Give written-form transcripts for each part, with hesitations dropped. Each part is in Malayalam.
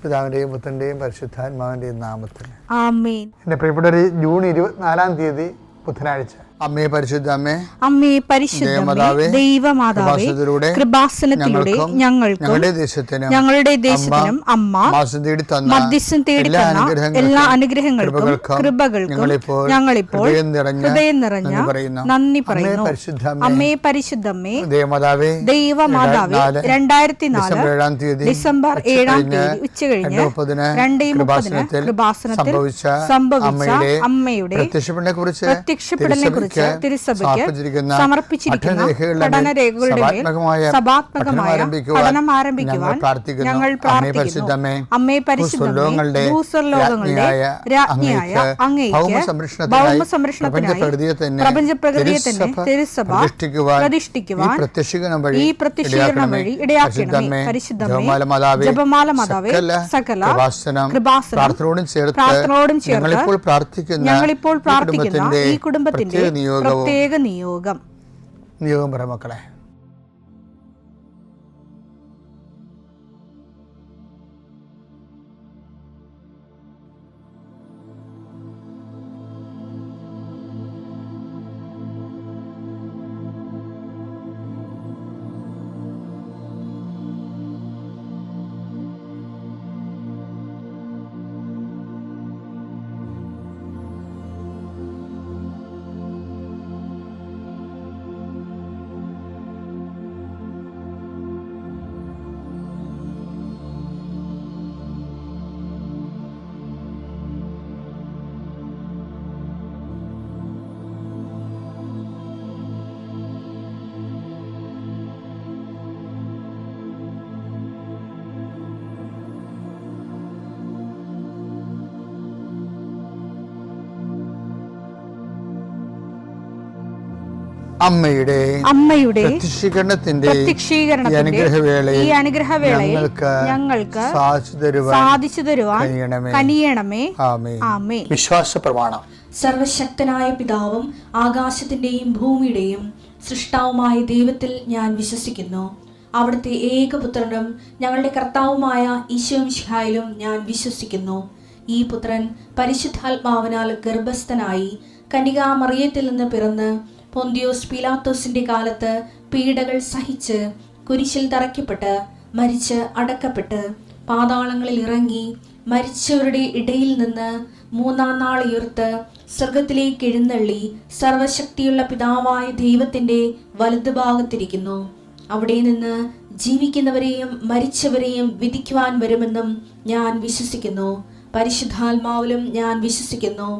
പിതാവിൻ്റെയും പുത്രൻ്റെയും പരിശുദ്ധാത്മാവിൻ്റെയും നാമത്തിൽ ആമേൻ. എൻ്റെ പ്രിയപ്പെട്ടവരെ, ജൂൺ 24-ാം തീയതി ബുധനാഴ്ച. അമ്മേ പരിശുദ്ധ അമ്മേ, അമ്മേ പരിശുദ്ധമേ, ദൈവമാതാവേ, കൃപാസനത്തിലൂടെ ഞങ്ങൾക്കും ഞങ്ങളുടെ ദേശത്തിനും അമ്മ മധ്യസ്ഥം തേടി തന്ന എല്ലാ അനുഗ്രഹങ്ങൾക്കും കൃപകൾക്കും ഞങ്ങളിപ്പോൾ ഹൃദയം നിറഞ്ഞ നന്ദി പറയുന്നു. അമ്മേ പരിശുദ്ധമേ, ദൈവമാതാവേ, 2004 ഡിസംബർ 7-ാം തീയതി ഉച്ചകഴിഞ്ഞ് 2:30 കൃപാസനത്തിൽ സംഭവിച്ച അമ്മയുടെ പ്രത്യക്ഷപ്പെടലിനെ കുറിച്ച് തിരുസഭയ്ക്ക് സമർപ്പിച്ചിരിക്കുന്ന പഠനരേഖകളുടെ മേൽ സഭാത്മകമായ പഠനം ആരംഭിക്കുവാൻ ഞങ്ങൾ പ്രാർത്ഥിക്കുന്നു. അമ്മേ പരിശുദ്ധമേ, ഭൂസ്വർലോകങ്ങളുടെ രാജ്ഞിയായ അങ്ങേയ്ക്ക് ഭൗമസംരക്ഷണത്തിനായി പ്രപഞ്ചപ്രകൃതിയെ തന്നെ തിരുസഭ പ്രതിഷ്ഠിക്കുവാൻ ഈ പ്രത്യക്ഷീകരണം വഴി ഇടയാക്കണമേ. പരിശുദ്ധമേ, ജപമാല മാതാവേ, സകല കൃപാസനം പ്രാർത്ഥനയോടും ചേർത്ത് ഞങ്ങളിപ്പോൾ പ്രാർത്ഥിക്കുന്ന ഈ കുടുംബത്തിന്റെ പ്രത്യേക നിയോഗം പറ മക്കളെ. അമ്മയുടെ പ്രത്യക്ഷീകരണത്തിന്റെ ഈ അനുഗ്രഹവേളയിൽ ഞങ്ങൾക്ക് സാധിച്ചു തരുവാൻ കനിയണമേ. ആമേൻ. വിശ്വാസ പ്രമാണം. സർവശക്തനായ പിതാവും ആകാശത്തിന്റെയും ഭൂമിയുടെയും സൃഷ്ടാവുമായ ദൈവത്തിൽ ഞാൻ വിശ്വസിക്കുന്നു. അവിടുത്തെ ഏകപുത്രനും ഞങ്ങളുടെ കർത്താവുമായ ഈശോമിശിഹായിലും ഞാൻ വിശ്വസിക്കുന്നു. ഈ പുത്രൻ പരിശുദ്ധാത്മാവിനാൽ ഗർഭസ്ഥനായി കന്യകാമറിയത്തിൽ നിന്ന് പിറന്ന് പൊന്തിയോസ് പീലാത്തോസിന്റെ കാലത്ത് പീഡകൾ സഹിച്ച് കുരിശിൽ തറയ്ക്കപ്പെട്ട് മരിച്ച് അടക്കപ്പെട്ട് പാതാളങ്ങളിൽ ഇറങ്ങി മരിച്ചവരുടെ ഇടയിൽ നിന്ന് 3-ാം നാൾ ഉയർത്ത് സ്വർഗത്തിലേക്ക് എഴുന്നള്ളി സർവശക്തിയുള്ള പിതാവായ ദൈവത്തിന്റെ വലതുഭാഗത്തിരിക്കുന്നു. അവിടെ നിന്ന് ജീവിക്കുന്നവരെയും മരിച്ചവരെയും വിധിക്കുവാൻ വരുമെന്നും ഞാൻ വിശ്വസിക്കുന്നു. പരിശുദ്ധാത്മാവിലും ഞാൻ വിശ്വസിക്കുന്നു.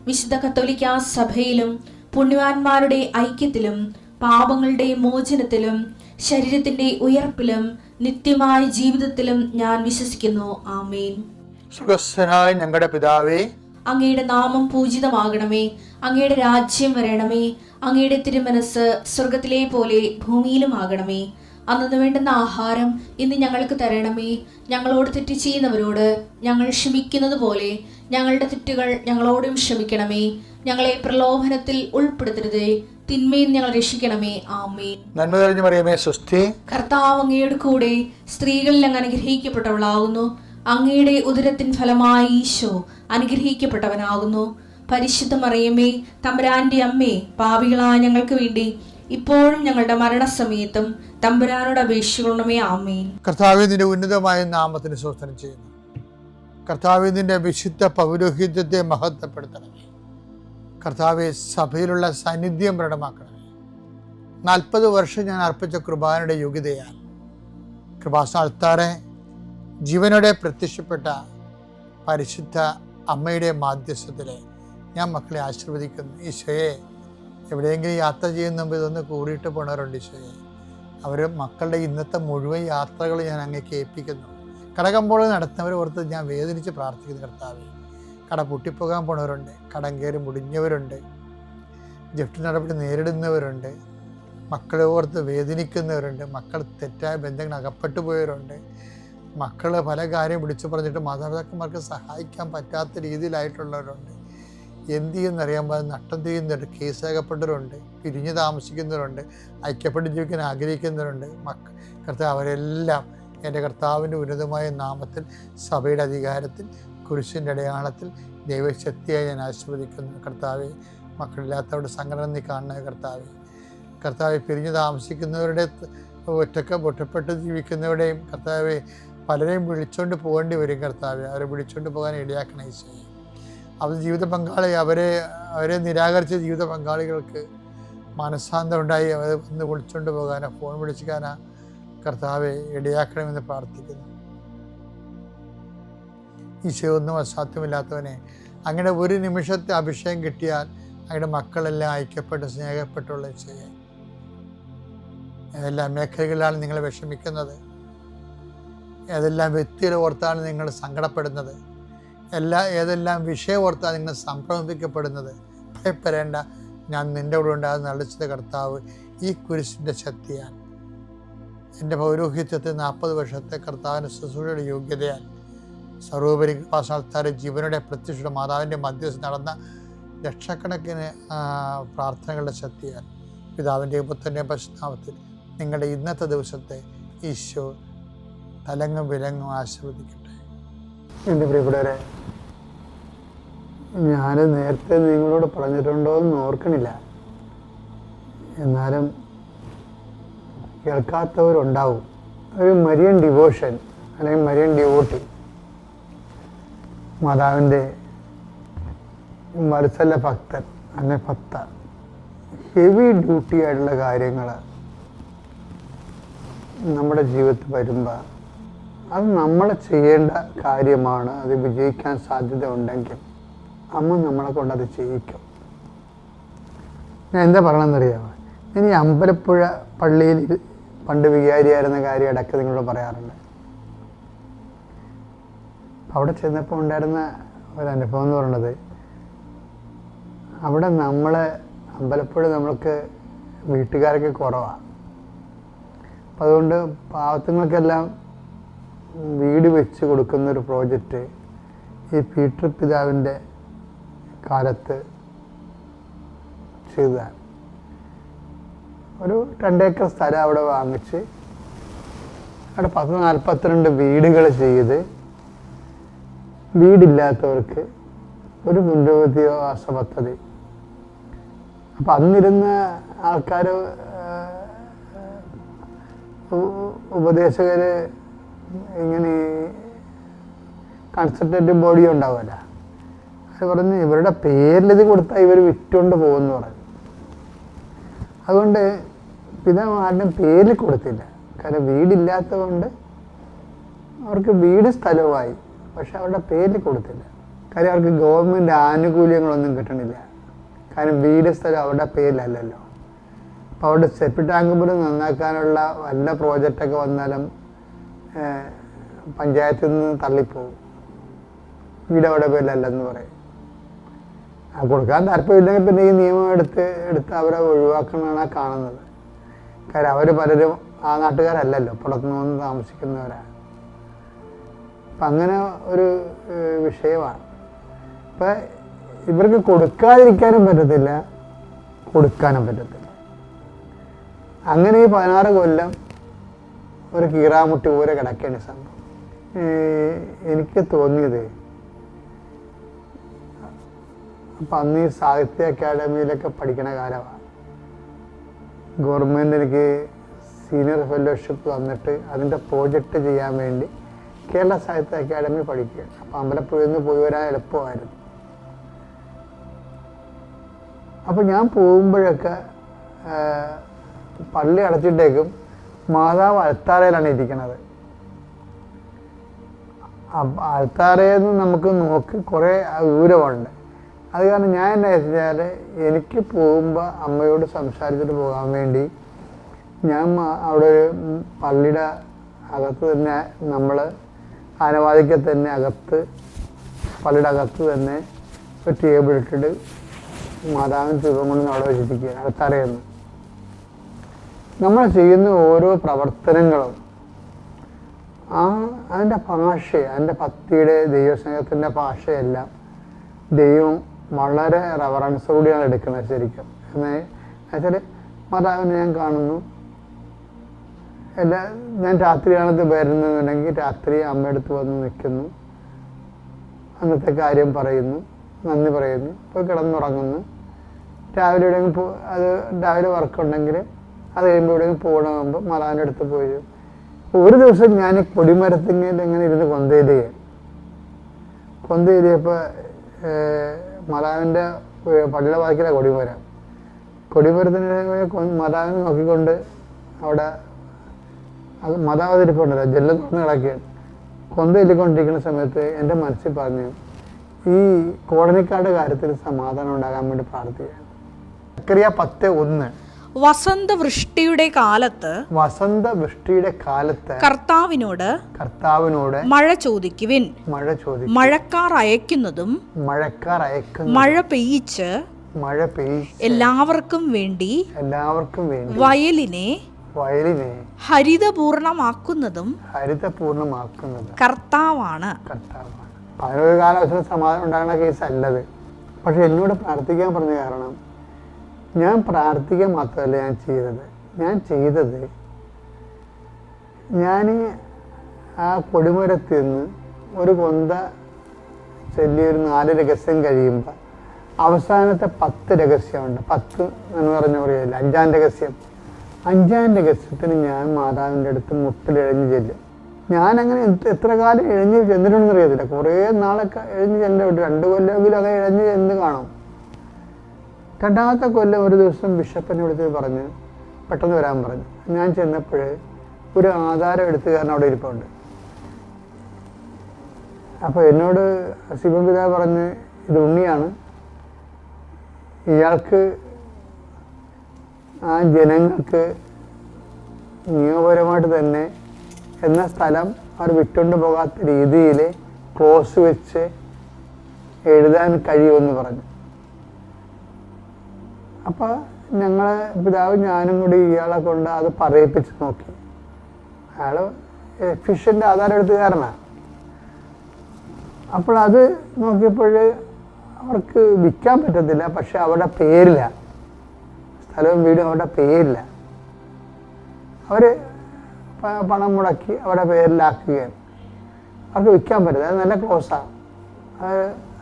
വിശുദ്ധ കത്തോലിക്കാ സഭയിലും പുണ്യവാന്മാരുടെ ഐക്യത്തിലും പാപങ്ങളുടെ മോചനത്തിലും ശരീരത്തിന്റെ ഉയർപ്പിലും നിത്യമായ ജീവിതത്തിലും ഞാൻ വിശ്വസിക്കുന്നു. ആമേൻ. സുഖസ്ഥനായ ഞങ്ങളുടെ പിതാവേ, അങ്ങയുടെ നാമം പൂജിതമാകണമേ. അങ്ങയുടെ രാജ്യം വരണമേ. അങ്ങയുടെ തിരുമനസ് സ്വർഗത്തിലെ പോലെ ഭൂമിയിലും ആകണമേ. അന്നു വേണ്ടുന്ന ആഹാരം ഇന്ന് ഞങ്ങൾക്ക് തരണമേ. ഞങ്ങളോട് തെറ്റ് ചെയ്യുന്നവരോട് ഞങ്ങൾ ക്ഷമിക്കുന്നത് പോലെ ഞങ്ങളുടെ തെറ്റുകൾ ഞങ്ങളോടും ക്ഷമിക്കണമേ. ഞങ്ങളെ പ്രലോഭനത്തിൽ ഉൾപ്പെടുത്തരുതേ, തിന്മയിൽ ഞങ്ങൾ രക്ഷിക്കണമേ. ആമേൻ. നന്മ നിറഞ്ഞ മറിയമേ, സ്വസ്തി. കർത്താവ് അങ്ങയുടെ കൂടെ സ്ത്രീകളിൽ അങ്ങ് അനുഗ്രഹിക്കപ്പെട്ടവളാകുന്നു. അങ്ങയുടെ ഉദരത്തിൻ ഫലമായി ഈശോ അനുഗ്രഹിക്കപ്പെട്ടവനാകുന്നു. പരിശുദ്ധ മറിയമേ, തമ്പുരാന്റെ അമ്മേ, പാപികളായ ഞങ്ങൾക്ക് വേണ്ടി ഇപ്പോഴും ഞങ്ങളുടെ മരണസമയത്തും തമ്പുരാനോട് അപേക്ഷിക്കണമേ. ആമേൻ. കർത്താവേ, നിന്റെ ഉന്നതമായ നാമത്തിന് സ്തോത്രം ചെയ്യുന്നു. കർത്താവേ, നിന്റെ വിശുദ്ധ പൗരോഹിത്യത്തെ മഹത്വപ്പെടുത്തണമേ. കർത്താവെ, സഭയിലുള്ള സാന്നിധ്യം പ്രകടമാക്കണമേ. 40 വർഷം ഞാൻ അർപ്പിച്ച കൃപാനയുടെ യോഗ്യതയാൽ കൃപാസ്ഥാനത്താറെ ജീവനോടെ പ്രത്യക്ഷപ്പെട്ട പരിശുദ്ധ അമ്മയുടെ മാധ്യസ്ഥത്തിലെ ഞാൻ മക്കളെ ആശീർവദിക്കുന്നു. ഈശോയെ, എവിടെയെങ്കിലും യാത്ര ചെയ്യുന്ന മുമ്പ് ഇതൊന്ന് കൂടിയിട്ട് പോണവരുണ്ട്. ഈശോയെ, അവർ മക്കളുടെ ഇന്നത്തെ മുഴുവൻ യാത്രകൾ ഞാൻ അങ്ങേക്ക് ഏൽപ്പിക്കുന്നു. കടകമ്പോൾ നടത്തുന്നവരെ ഓർത്ത് ഞാൻ വേദനിച്ച് പ്രാർത്ഥിക്കുന്നു. കർത്താവെ, കട പൊട്ടിപ്പോകാൻ പോണവരുണ്ട്, കടം കയറി മുടിഞ്ഞവരുണ്ട്, ജപ്തി നടപടി നേരിടുന്നവരുണ്ട്, മക്കളെ ഓർത്ത് വേദനിക്കുന്നവരുണ്ട്, മക്കൾ തെറ്റായ ബന്ധങ്ങൾ അകപ്പെട്ടു പോയവരുണ്ട്, മക്കൾ പല കാര്യം വിളിച്ചു പറഞ്ഞിട്ട് മാതാപിതാക്കന്മാർക്ക് സഹായിക്കാൻ പറ്റാത്ത രീതിയിലായിട്ടുള്ളവരുണ്ട്. എന്ത് ചെയ്യുന്നറിയാൻ പാടില്ല, നഷ്ടം ചെയ്യുന്നവരുണ്ട്, കേസകപ്പെട്ടവരുണ്ട്, പിരിഞ്ഞ് താമസിക്കുന്നവരുണ്ട്, ഐക്യപ്പെട്ട് ജീവിക്കാൻ ആഗ്രഹിക്കുന്നവരുണ്ട്. കർത്താവ്, അവരെല്ലാം എൻ്റെ കർത്താവിൻ്റെ ഉന്നതമായ നാമത്തിൽ, സഭയുടെ അധികാരത്തിൽ, കുരിശിൻ്റെ അടയാളത്തിൽ ദൈവശക്തിയായി ഞാൻ ആശീർവദിക്കുന്നു. കർത്താവെ, മക്കളില്ലാത്തവരുടെ സങ്കടം നീ കാണുന്ന കർത്താവെ, പിരിഞ്ഞു താമസിക്കുന്നവരുടെ, ഒറ്റപ്പെട്ട് ജീവിക്കുന്നവരുടെയും കർത്താവെ, പലരെയും വിളിച്ചുകൊണ്ട് പോകേണ്ടി വരും കർത്താവെ. അവരെ വിളിച്ചുകൊണ്ട് പോകാൻ ഇടയാക്കണേ ഈശോയെ. അവർ ജീവിത പങ്കാളി അവരെ നിരാകരിച്ച ജീവിത പങ്കാളികൾക്ക് മനസ്സാന്തം ഉണ്ടായി അവരെ ഒന്ന് വിളിച്ചുകൊണ്ട് പോകാനോ ഫോൺ വിളിച്ചിക്കാനോ കർത്താവെ ഇടയാക്കണമെന്ന് പ്രാർത്ഥിക്കുന്നു. ഈശോ, ഒന്നും അസാധ്യമില്ലാത്തവനെ, അങ്ങനെ ഒരു നിമിഷത്തെ അഭിഷേകം കിട്ടിയാൽ അങ്ങയുടെ മക്കളെല്ലാം ഐക്യപ്പെട്ട് സ്നേഹപ്പെട്ടുള്ള ഈശോയെ, ഏതെല്ലാം മേഖലകളിലാണ് നിങ്ങൾ വിഷമിക്കുന്നത്, ഏതെല്ലാം വ്യക്തികളെ ഓർത്താണ് നിങ്ങൾ സങ്കടപ്പെടുന്നത്, ഏതെല്ലാം വിഷയം ഓർത്താണ് നിങ്ങൾ സംഭ്രമിക്കപ്പെടുന്നത്, ഭയപ്പെടേണ്ട, ഞാൻ നിൻ്റെ കൂടെ ഉണ്ടാകുന്ന അളിച്ചത് കർത്താവ് ഈ കുരിശിൻ്റെ ശക്തിയാൽ, എൻ്റെ പൗരോഹിത്യത്തെ 40 വർഷത്തെ കർത്താവിൻ്റെ ശുശ്രൂഷയുടെ യോഗ്യതയാൽ, സർവോപരി കൃപാസ്ഥാനത്താരെ ജീവനുടെ പ്രത്യക്ഷ മാതാവിൻ്റെ മധ്യസ്ഥ നടന്ന ലക്ഷക്കണക്കിന് പ്രാർത്ഥനകളുടെ ശക്തിയാൽ, പിതാവിൻ്റെയും പുത്രൻ്റെയും പരിശുദ്ധാമത്തിൽ നിങ്ങളുടെ ഇന്നത്തെ ദിവസത്തെ ഈശോ തലങ്ങും വിലങ്ങും ആശീർവദിക്കട്ടെ. എൻ്റെ പ്രിയപ്പെട്ടവരെ, ഞാൻ നേരത്തെ നിങ്ങളോട് പറഞ്ഞിട്ടുണ്ടോ എന്ന് ഓർക്കണില്ല, എന്നാലും കേൾക്കാത്തവരുണ്ടാവും. ഒരു മരിയൻ ഡിവോഷൻ അല്ലെങ്കിൽ മരിയൻ ഡിവോട്ടി, മാതാവിൻ്റെ മത്സല ഭക്തൻ അല്ലെങ്കിൽ ഭക്ത, ഹെവി ഡ്യൂട്ടി ആയിട്ടുള്ള കാര്യങ്ങൾ നമ്മുടെ ജീവിതത്തിൽ വരുമ്പോൾ അത് നമ്മൾ ചെയ്യേണ്ട കാര്യമാണ്. അത് വിജയിക്കാൻ സാധ്യത ഉണ്ടെങ്കിൽ അമ്മ നമ്മളെ കൊണ്ടത് ചെയ്യിക്കും. ഞാൻ എന്താ പറയണമെന്നറിയാമോ? ഇനി അമ്പലപ്പുഴ പള്ളിയിൽ പണ്ട് വികാരിയായിരുന്ന കാര്യം ഇടയ്ക്ക് നിങ്ങളോട് പറയാറുണ്ട്. അവിടെ ചെന്നപ്പോൾ ഉണ്ടായിരുന്ന ഒരനുഭവം എന്ന് പറയുന്നത്, അവിടെ അമ്പലപ്പുഴ നമ്മൾക്ക് വീട്ടുകാരൊക്കെ കുറവാണ്. അപ്പം അതുകൊണ്ട് പാവത്തുങ്ങൾക്കെല്ലാം വീട് വെച്ച് കൊടുക്കുന്നൊരു പ്രോജക്റ്റ് ഈ പീറ്റർ പിതാവിൻ്റെ കാലത്ത് ചെയ്തതാണ്. ഒരു 2 ഏക്കർ സ്ഥലം അവിടെ വാങ്ങിച്ച് അവിടെ 42 വീടുകൾ ചെയ്ത് വീടില്ലാത്തവർക്ക് ഒരു പുനരധിവാസ പദ്ധതി. അപ്പം അന്നിരുന്ന ആൾക്കാർ, ഉപദേശകർ, ഇങ്ങനെ കൺസൾട്ടേറ്റീവ് ബോഡി ഉണ്ടാവുമല്ലോ, അത് പറഞ്ഞ് ഇവരുടെ പേരിലിത് കൊടുത്താൽ ഇവർ വിറ്റുകൊണ്ട് പോകുമെന്ന് പറഞ്ഞു. അതുകൊണ്ട് പിതാവ് ആരുടെയും പേരിൽ കൊടുത്തില്ല. കാരണം വീടില്ലാത്തത് കൊണ്ട് അവർക്ക് വീട് സ്ഥലവുമായി, പക്ഷെ അവരുടെ പേരിൽ കൊടുത്തില്ല. കാര്യം അവർക്ക് ഗവൺമെൻറ് ആനുകൂല്യങ്ങളൊന്നും കിട്ടണില്ല. കാരണം വീട് സ്ഥലം അവരുടെ പേരിലല്ലല്ലോ. അപ്പോൾ അവിടെ സെപ്റ്റി ടാങ്ക് പോലും നന്നാക്കാനുള്ള വല്ല പ്രോജക്റ്റൊക്കെ വന്നാലും പഞ്ചായത്തിൽ നിന്ന് തള്ളിപ്പോവും. വീട് അവിടെ പേരിലല്ലെന്ന് പറയും. കൊടുക്കാൻ താല്പര്യമില്ലെങ്കിൽ പിന്നെ ഈ നിയമം എടുത്ത് അവരെ ഒഴിവാക്കണമെന്നാണ് കാണുന്നത്. കാര്യം അവർ പലരും ആ നാട്ടുകാരല്ലല്ലോ, പുറത്തുനിന്ന് വന്ന് താമസിക്കുന്നവരാണ്. അപ്പം അങ്ങനെ ഒരു വിഷയമാണ്. ഇപ്പം ഇവർക്ക് കൊടുക്കാതിരിക്കാനും പറ്റത്തില്ല, കൊടുക്കാനും പറ്റത്തില്ല. അങ്ങനെ ഈ 16 കൊല്ലം ഒരു കീറാമുട്ടി പോലെ കിടക്കേണ്ട സംഭവം. എനിക്ക് തോന്നിയത്, അപ്പം അന്ന് ഈ സാഹിത്യ അക്കാഡമിയിലൊക്കെ പഠിക്കണ കാലമാണ്. ഗവൺമെൻറ് എനിക്ക് സീനിയർ ഫെലോഷിപ്പ് തന്നിട്ട് അതിൻ്റെ പ്രോജക്റ്റ് ചെയ്യാൻ വേണ്ടി കേരള സാഹിത്യ അക്കാഡമി പഠിക്കുകയാണ്. അപ്പം അമ്പലപ്പുഴയിൽ നിന്ന് പോയി വരാൻ എളുപ്പമായിരുന്നു. അപ്പം ഞാൻ പോകുമ്പോഴൊക്കെ പള്ളി അടച്ചിട്ടേക്കും മാതാവ് അൾത്താരയിലാണ് ഇരിക്കണത്. അൾത്താരയിൽ നിന്ന് നമുക്ക് നോക്കി കുറേ ദൂരമുണ്ട്. അത് കാരണം ഞാൻ എന്നാ വെച്ചാൽ, എനിക്ക് പോകുമ്പോൾ അമ്മയോട് സംസാരിച്ചിട്ട് പോകാൻ വേണ്ടി ഞാൻ അവിടെ ഒരു പള്ളിയുടെ അകത്ത് തന്നെ, നമ്മൾ ആനവാദിക്ക് തന്നെ അകത്ത്, പള്ളിയുടെ അകത്ത് തന്നെ ഒരു ടേബിൾ ഇട്ടിട്ട് മാതാവിൻ രൂപം കൊണ്ട് അവിടെ വെച്ചിരിക്കുകയാണ്. അകത്തറിയുന്നു നമ്മൾ ചെയ്യുന്ന ഓരോ പ്രവർത്തനങ്ങളും അതിൻ്റെ ഭാഷ, അതിൻ്റെ ഭക്തിയുടെ ദൈവസ്നേഹത്തിൻ്റെ ഭാഷയെല്ലാം ദൈവം വളരെ റെവറൻസോടെയാണ് എടുക്കുന്നത് ശരിക്കും. എന്നുവെച്ചാൽ മാതാവിനെ ഞാൻ കാണുന്നു, ഞാൻ രാത്രിയാണത് വരുന്നതെന്നുണ്ടെങ്കിൽ രാത്രി അമ്മയടുത്ത് വന്ന് നിൽക്കുന്നു, അന്നത്തെ കാര്യം പറയുന്നു, നന്ദി പറയുന്നു, പോയി കിടന്നുറങ്ങുന്നു. രാവിലെ എവിടെയെങ്കിലും അത് രാവിലെ വർക്കുണ്ടെങ്കിൽ അത് കഴിയുമ്പോൾ എവിടെയെങ്കിലും പോകണമെങ്കിൽ മലാവിൻ്റെ അടുത്ത് പോയി. ഒരു ദിവസം ഞാൻ കൊടിമരത്തിങ്ങയിൽ ഇങ്ങനെ ഇരുന്ന് കൊന്തേരിയപ്പോൾ മലാവിൻ്റെ പള്ളിയുടെ വാക്കിലാണ് കൊടിമരത്തിന് മലാവിനെ നോക്കിക്കൊണ്ട് അവിടെ അത് മതാവതിരിപ്പുണ്ടല്ലോ, ജെല്ലം തുറന്ന് കിടക്കുകയാണ്. കൊന്തയില്ലിക്കൊണ്ടിരിക്കുന്ന സമയത്ത് എൻ്റെ മനസ്സിൽ പറഞ്ഞു, ഈ കോളനിക്കാരുടെ കാര്യത്തിൽ സമാധാനം ഉണ്ടാകാൻ വേണ്ടി പ്രാർത്ഥിക്കുകയാണ്. സക്കറിയ 10:1 വസന്തവൃഷ്ടിയുടെ കാലത്ത് കർത്താവിനോട് മഴ ചോദിക്കുവിൻ. മഴക്കാർ അയക്കുന്നതും മഴ പെയ്യിച്ച് എല്ലാവർക്കും വേണ്ടി വയലിനെ ഹരിതപൂർണമാക്കുന്നതും കർത്താവാണ്. അതിനൊരു കാലവശം സമാധാനം ഉണ്ടാകുന്ന കേസ് അല്ലത്. പക്ഷെ എന്നോട് പ്രാർത്ഥിക്കാൻ പറഞ്ഞ കാരണം, ഞാൻ പ്രാർത്ഥിക്കാൻ മാത്രമല്ല ഞാൻ ചെയ്തത് ഞാൻ ആ കൊടിമരത്തിൽ നിന്ന് ഒരു കൊന്ത ചൊല്ലി ഒരു 4 രഹസ്യം കഴിയുമ്പോൾ അവസാനത്തെ 10 രഹസ്യമുണ്ട്. 10 എന്ന് പറഞ്ഞ പറയില്ല, 5-ാം രഹസ്യം. 5-ാം രഹസ്യത്തിന് ഞാൻ മാതാവിൻ്റെ അടുത്ത് മുട്ടിലിഴഞ്ഞ് ചെല്ലും. ഞാനങ്ങനെ എത്ര കാലം എഴഞ്ഞ് ചെന്നിട്ടുണ്ടെന്ന് അറിയത്തില്ല. കുറേ നാളൊക്കെ എഴഞ്ഞ് ചെല്ലുണ്ട്. 2 കൊല്ലമെങ്കിലും അങ്ങനെ എഴഞ്ഞ് ചെന്ന് കാണും. 2ാമത്തെ കൊല്ലം ഒരു ദിവസം ബിഷപ്പിനെ വിളിച്ച് പറഞ്ഞ് പെട്ടെന്ന് വരാൻ പറഞ്ഞു. ഞാൻ ചെന്നപ്പോൾ ഒരു ആധാരം എഴുത്തുകാരൻ അവിടെ ഇരിപ്പുണ്ട്. അപ്പോൾ എന്നോട് ശിവൻ പിതാവ് പറഞ്ഞ്, ഇത് ഉണ്ണിയാണ്, ഇയാൾക്ക് ആ ജനങ്ങൾക്ക് നിയമപരമായിട്ട് തന്നെ എന്ന സ്ഥലം അവർ വിട്ടുകൊണ്ട് പോകാത്ത രീതിയിൽ ക്ലോസ് വെച്ച് എഴുതാൻ കഴിയുമെന്ന് പറഞ്ഞു. അപ്പോൾ ഞങ്ങളെ പിതാവ് ഞാനും കൂടി ഇയാളെ കൊണ്ട് അത് പറയിപ്പിച്ച് നോക്കി. അയാൾ എഫിഷ്യൻ്റ് ആധാരം എഴുത്തുകാരനാണ്. അപ്പോൾ അത് നോക്കിയപ്പോൾ അവർക്ക് വിൽക്കാൻ പറ്റത്തില്ല. പക്ഷെ അവരുടെ പേരില്ല, സ്ഥലവും വീടും അവരുടെ പേരില്ല. അവർ പണം മുടക്കി അവരുടെ പേരിലാക്കുകയാണ്. അവർക്ക് വിൽക്കാൻ പറ്റില്ല. അത് നല്ല ക്ലോസാണ്.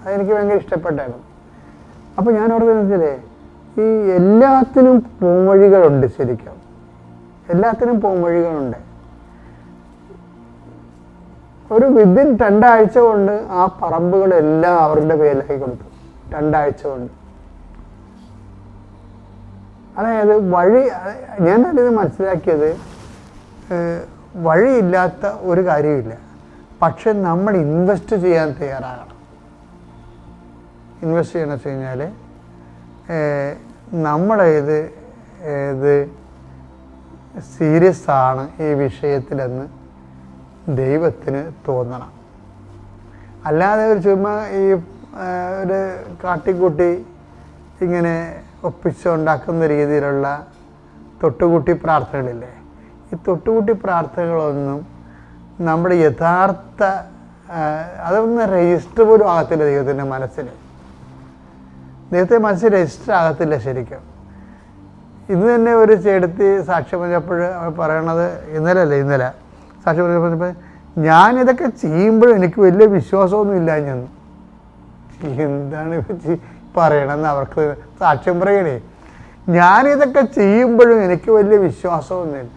അതെനിക്ക് ഭയങ്കര ഇഷ്ടപ്പെട്ടായിരുന്നു. അപ്പോൾ ഞാൻ അവിടെ വെച്ചാലേ, ഈ എല്ലാത്തിനും പോംവഴികളുണ്ട്. ശരിക്കും എല്ലാത്തിനും പോംവഴികളുണ്ട്. ഒരു വിതിൻ 2 ആഴ്ച കൊണ്ട് ആ പറമ്പുകളെല്ലാം അവരുടെ പേരിലാക്കി കൊടുത്തു. 2 ആഴ്ച കൊണ്ട്. അതായത് വഴി, ഞാൻ അതിന് മനസ്സിലാക്കിയത്, വഴിയില്ലാത്ത ഒരു കാര്യമില്ല. പക്ഷെ നമ്മൾ ഇൻവെസ്റ്റ് ചെയ്യാൻ തയ്യാറാകണം. ഇൻവെസ്റ്റ് ചെയ്യണമെന്ന് വെച്ച് കഴിഞ്ഞാൽ നമ്മളേത് സീരിയസ് ആണ് ഈ വിഷയത്തിലെന്ന് ദൈവത്തിന് തോന്നണം. അല്ലാതെ ഒരു ചുമ്മാ ഈ ഒരു കാട്ടിക്കൂട്ടി ഇങ്ങനെ ഒപ്പിച്ചുണ്ടാക്കുന്ന രീതിയിലുള്ള തൊട്ടുകൂട്ടി പ്രാർത്ഥനകളില്ലേ, ഈ തൊട്ടുകൂട്ടി പ്രാർത്ഥനകളൊന്നും നമ്മുടെ യഥാർത്ഥ അതൊന്നും രജിസ്റ്റർ പോലും ആകത്തില്ല. ദൈവത്തിൻ്റെ മനസ്സിൽ രജിസ്റ്റർ ആകത്തില്ല ശരിക്കും. ഇന്ന് തന്നെ ഒരു ചേട്ടത്തി സാക്ഷ്യം പറഞ്ഞപ്പോൾ അവർ പറയണത്, ഇന്നലെ സാക്ഷ്യം പറഞ്ഞപ്പോൾ, ഞാനിതൊക്കെ ചെയ്യുമ്പോഴും എനിക്ക് വലിയ വിശ്വാസമൊന്നും ഇല്ല. ഞാൻ എന്താണ് പറയണമെന്ന് അവർക്ക് സാക്ഷ്യം പറയണേ. ഞാനിതൊക്കെ ചെയ്യുമ്പോഴും എനിക്ക് വലിയ വിശ്വാസമൊന്നുമില്ല.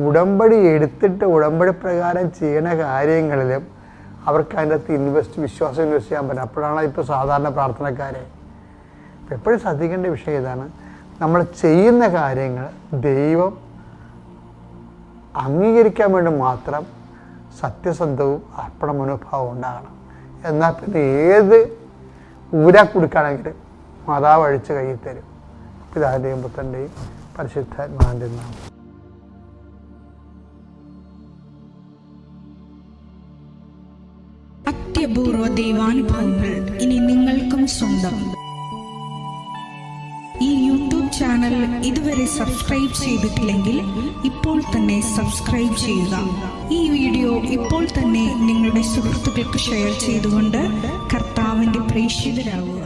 ഉടമ്പടി എടുത്തിട്ട് ഉടമ്പടി പ്രകാരം ചെയ്യുന്ന കാര്യങ്ങളിലും അവർക്ക് അതിൻ്റെ അകത്ത് വിശ്വാസം ഇൻവെസ്റ്റ് ചെയ്യാൻ പറ്റും. അപ്പോഴാണ് ഇപ്പോൾ സാധാരണ പ്രാർത്ഥനക്കാരെ എപ്പോഴും ശ്രദ്ധിക്കേണ്ട വിഷയം ഇതാണ്. നമ്മൾ ചെയ്യുന്ന കാര്യങ്ങൾ ദൈവം അംഗീകരിക്കാൻ വേണ്ടി മാത്രം സത്യസന്ധവും അർപ്പണ മനോഭാവം ഉണ്ടാകണം. എന്നാൽ പിന്നെ ഏത് ഊരാ കൊടുക്കുകയാണെങ്കിലും മാതാവ് അഴിച്ച് കയ്യിൽ തരും. പിതാവിൻ്റെയും പുത്രൻ്റെയും പരിശുദ്ധാത്മാവിൻ്റെയും നാമം. അത്യപൂർവ ദൈവാനുഭവങ്ങൾ ഇനി നിങ്ങൾക്കും സ്വന്തം. ഈ യൂട്യൂബ് ചാനൽ ഇതുവരെ സബ്സ്ക്രൈബ് ചെയ്തിട്ടില്ലെങ്കിൽ ഇപ്പോൾ തന്നെ സബ്സ്ക്രൈബ് ചെയ്യുക. ഈ വീഡിയോ ഇപ്പോൾ തന്നെ നിങ്ങളുടെ സുഹൃത്തുക്കൾക്ക് ഷെയർ ചെയ്തുകൊണ്ട് കർത്താവിൻ്റെ പ്രേക്ഷിതരാകുക.